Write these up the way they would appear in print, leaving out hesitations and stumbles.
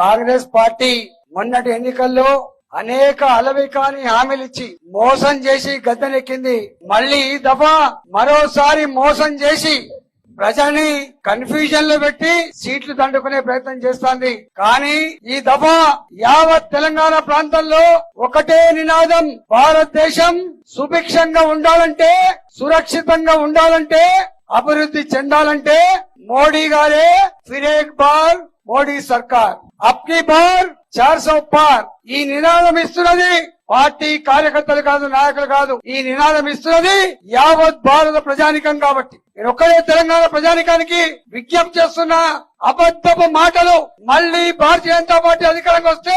Congress party మొన్నటి ఎన్నికల్లో అనేక అలవికాని హామీలిచ్చి మోసం చేసి గద్దెనెక్కింది. మళ్లీ ఈ దఫా మరోసారి మోసం చేసి ప్రజల్ని కన్ఫ్యూజన్ లో పెట్టి సీట్లు దండుకునే ప్రయత్నం చేస్తోంది. కానీ ఈ దఫా యావత్ తెలంగాణ ప్రాంతంలో ఒకటే నినాదం, భారతదేశం సుభిక్షంగా ఉండాలంటే, సురక్షితంగా ఉండాలంటే, అభివృద్ధి చెందాలంటే మోడీ గారే ఫిర్ ఏక్ బార్ మోడీ సర్కార్, అబ్కీ బార్ 400 పార్ ఈ నినాదం ఇస్తున్నది పార్టీ కార్యకర్తలు కాదు, నాయకులు కాదు. ఈ నినాదం ఇస్తున్నది యావత్ భారత ప్రజానికం. కాబట్టి నేను ఒక్కడే తెలంగాణ ప్రజానికానికి విజ్ఞప్తి చేస్తున్నా, అబద్ధపు మాటలు మళ్లీ భారతీయ జనతా పార్టీ అధికారంగా వస్తే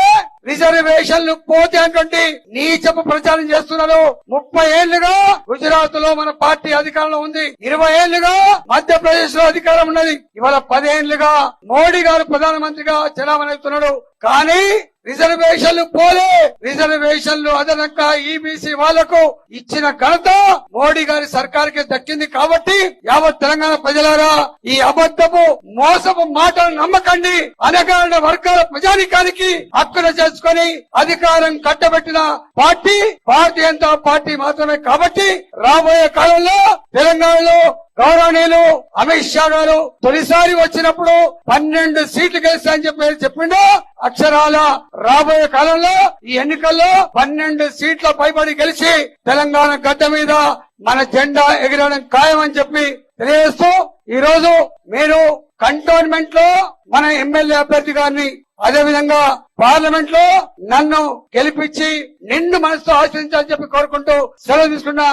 రిజర్వేషన్లు పోతే అటువంటి నీచపు ప్రచారం చేస్తున్నారు. 30 ఏళ్లుగా గుజరాత్ లో మన పార్టీ అధికారంలో ఉంది, 20 ఏళ్లుగా మధ్యప్రదేశ్ లో అధికారం ఉన్నది, ఇవాళ 10 ఏళ్లుగా మోడీ గారు ప్రధానమంత్రిగా చలామణి అవుతున్నాడు. కానీ రిజర్వేషన్లు పోలే. రిజర్వేషన్లు అదనంగా ఈబీసీ వాళ్లకు ఇచ్చిన ఘనత మోడీ గారి సర్కార్కి దక్కింది. కాబట్టి యావత్ తెలంగాణ ప్రజలారా, ఈ అబద్ధపు మోసపు మాటలు నమ్మకండి. అనగారిన వర్గాల ప్రజానికానికి హక్కున చేసుకుని అధికారం కట్టబెట్టిన పార్టీ భారతీయ జనతా పార్టీ మాత్రమే. కాబట్టి రాబోయే కాలంలో తెలంగాణలో గౌరవనీయులు అమిత్ షా గారు తొలిసారి వచ్చినప్పుడు 12 సీట్లు గెలుస్తాయని చెప్పి చెప్పిండు. అక్షరాల రాబోయే కాలంలో ఈ ఎన్నికల్లో 12 సీట్ల పైబడి గెలిచి తెలంగాణ గడ్డ మీద మన జెండా ఎగిరడం ఖాయమని చెప్పి తెలియజేస్తూ, ఈ రోజు మీరు కంటోన్మెంట్ లో మన ఎమ్మెల్యే అభ్యర్థి గారిని, అదేవిధంగా పార్లమెంట్ లో నన్ను గెలిపించి నిండు మనసుతో ఆశీర్వదించాలని చెప్పి కోరుకుంటూ సెలవు తీసుకున్నా.